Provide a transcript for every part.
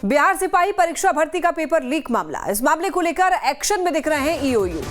बिहार सिपाही परीक्षा भर्ती का पेपर लीक मामला। इस मामले को लेकर एक्शन में दिख रहे हैं ईओयू।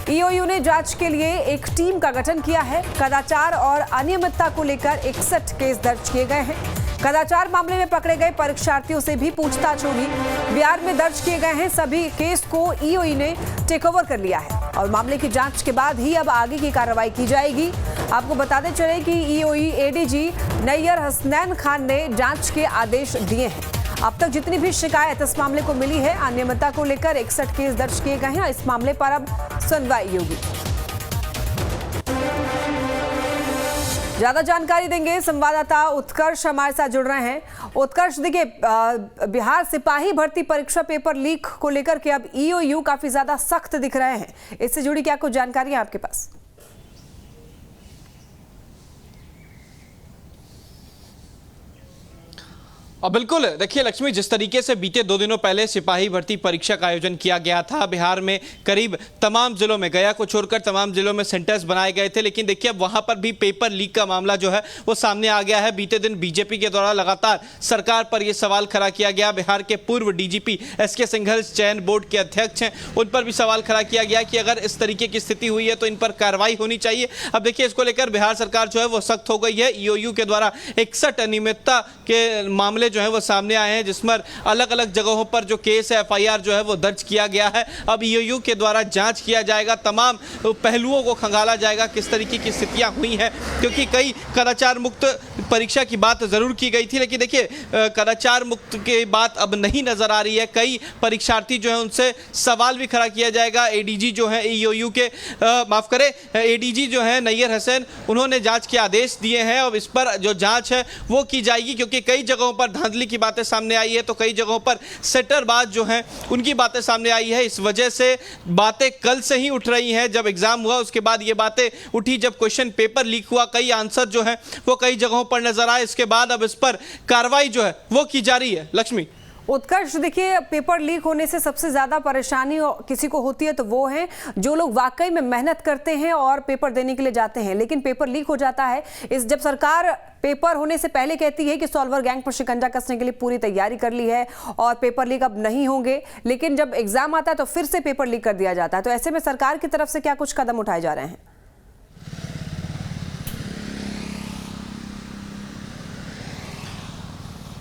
ईओयू ने जांच के लिए एक टीम का गठन किया है। कदाचार और अनियमितता को लेकर 61 केस दर्ज किए गए हैं। कदाचार मामले में पकड़े गए परीक्षार्थियों से भी पूछताछ होगी। बिहार में दर्ज किए गए हैं सभी केस को ईओयू ने टेक ओवर कर लिया है और मामले की जांच के बाद ही अब आगे की कार्रवाई की जाएगी। आपको बताते चले कि ईओयू एडीजी नैयर हसनैन खान ने जांच के आदेश दिए हैं। अब तक जितनी भी शिकायत इस मामले को मिली है, अनियमितता को लेकर 61 केस दर्ज किए गए हैं। इस मामले पर अब सुनवाई होगी। ज्यादा जानकारी देंगे संवाददाता उत्कर्ष हमारे साथ जुड़ रहे हैं। उत्कर्ष, देखिए बिहार सिपाही भर्ती परीक्षा पेपर लीक को लेकर के अब ईओयू काफी ज्यादा सख्त दिख रहे हैं। इससे जुड़ी क्या कुछ जानकारी है आपके पास? और बिल्कुल देखिए लक्ष्मी, जिस तरीके से बीते 2 दिनों पहले सिपाही भर्ती परीक्षा का आयोजन किया गया था, बिहार में करीब तमाम जिलों में, गया को छोड़कर तमाम जिलों में सेंटर्स बनाए गए थे, लेकिन देखिए अब वहां पर भी पेपर लीक का मामला जो है वो सामने आ गया है। बीते दिन बीजेपी के द्वारा लगातार सरकार पर यह सवाल खड़ा किया गया। बिहार के पूर्व डीजीपी एसके सिंघल चयन बोर्ड के अध्यक्ष हैं, उन पर भी सवाल खड़ा किया गया कि अगर इस तरीके की स्थिति हुई है तो इन पर कार्रवाई होनी चाहिए। अब देखिए इसको लेकर बिहार सरकार जो है वो सख्त हो गई है। ईओयू के द्वारा 61 अनियमितता के मामले जो है वो सामने आए हैं, जिसमें अलग अलग जगहों पर जो केस है, एफआईआर जो है वो दर्ज किया गया है। अब ईओयू के द्वारा जांच किया जाएगा, तमाम पहलुओं को खंगाला जाएगा किस तरीके की स्थितियां हुई हैं, क्योंकि कई कदाचार मुक्त परीक्षा की बात जरूर की गई थी, लेकिन देखिए कदाचार मुक्त की बात अब नहीं नजर आ रही है। कई परीक्षार्थी जो है उनसे सवाल भी खड़ा किया जाएगा। एडीजी जो है ईओयू के माफ करें एडीजी जो है नैयर हसनैन, उन्होंने जांच के आदेश दिए हैं और इस पर जो जांच है वो की जाएगी, क्योंकि कई जगहों पर धांधली की बातें सामने आई है तो कई जगहों पर सेटरबाज जो हैं उनकी बातें सामने आई है। इस वजह से बातें कल से ही उठ रही हैं। जब एग्जाम हुआ उसके बाद ये बातें उठी, जब क्वेश्चन पेपर लीक हुआ, कई आंसर जो है वो कई जगहों पर नजर आए। इसके बाद अब इस पर कार्रवाई जो है वो की जा रही है। लक्ष्मी, उत्कर्ष, देखिए पेपर लीक होने से सबसे ज्यादा परेशानी किसी को होती है तो वो है जो लोग वाकई में मेहनत करते हैं और पेपर देने के लिए जाते हैं, लेकिन पेपर लीक हो जाता है। जब सरकार पेपर होने से पहले कहती है कि सॉल्वर गैंग पर शिकंजा कसने के लिए पूरी तैयारी कर ली है और पेपर लीक अब नहीं होंगे, लेकिन जब एग्जाम आता है तो फिर से पेपर लीक कर दिया जाता है। तो ऐसे में सरकार की तरफ से क्या कुछ कदम उठाए जा रहे हैं?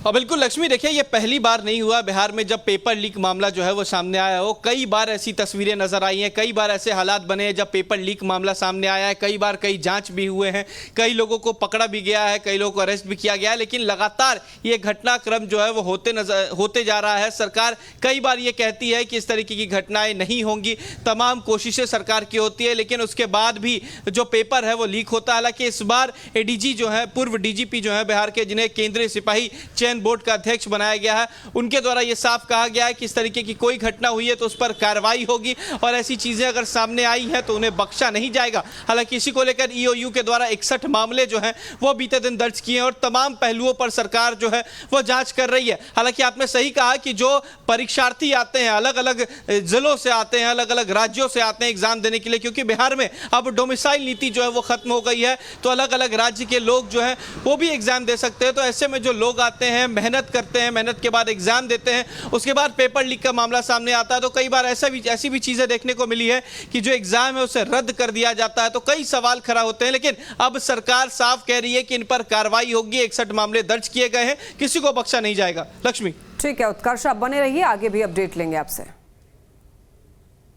और बिल्कुल लक्ष्मी, देखिए ये पहली बार नहीं हुआ बिहार में जब पेपर लीक मामला जो है वो सामने आया हो। कई बार ऐसी तस्वीरें नजर आई हैं, कई बार ऐसे हालात बने हैं जब पेपर लीक मामला सामने आया है। कई बार कई जांच भी हुए हैं, कई लोगों को पकड़ा भी गया है, कई लोगों को अरेस्ट भी किया गया है, लेकिन लगातार ये घटनाक्रम जो है वो होते जा रहा है। सरकार कई बार ये कहती है कि इस तरीके की घटनाएं नहीं होंगी, तमाम कोशिशें सरकार की होती है, लेकिन उसके बाद भी जो पेपर है वो लीक होता है। हालांकि इस बार एडीजी जो है, पूर्व डीजीपी जो है बिहार के, जिन्हें केंद्रीय सिपाही बोर्ड का अध्यक्ष बनाया गया है, उनके द्वारा यह साफ कहा गया है कि इस तरीके की कोई घटना हुई है तो उस पर कार्रवाई होगी और ऐसी चीजें अगर सामने आई हैं तो उन्हें बख्शा नहीं जाएगा। हालांकि इसी को लेकर ईओयू के द्वारा 61 मामले जो हैं वो बीते दिन दर्ज किए हैं और तमाम पहलुओं पर सरकार जो है वो जांच कर रही है। हालांकि आपने सही कहा कि जो परीक्षार्थी आते हैं, अलग अलग जिलों से आते हैं, अलग अलग राज्यों से आते हैं एग्जाम देने के लिए, क्योंकि बिहार में अब डोमिसाइल नीति जो है वो खत्म हो गई है, तो अलग अलग राज्य के लोग जो है वो भी एग्जाम दे सकते हैं। तो ऐसे में जो लोग आते हैं, मेहनत करते हैं, मेहनत के बाद एग्जाम देते हैं, उसके बाद पेपर लीक का मामला सामने आता है, तो कई बार ऐसी भी चीजें देखने को मिली है कि जो एग्जाम है उसे रद्द कर दिया जाता है, तो कई सवाल खड़ा होते हैं। लेकिन अब सरकार साफ कह रही है कि इन पर कार्रवाई होगी। 61 मामले दर्ज किए गए हैं, किसी को बख्शा नहीं जाएगा। लक्ष्मी, ठीक है उत्कर्ष, आप बने रहिए, आगे भी अपडेट लेंगे आपसे।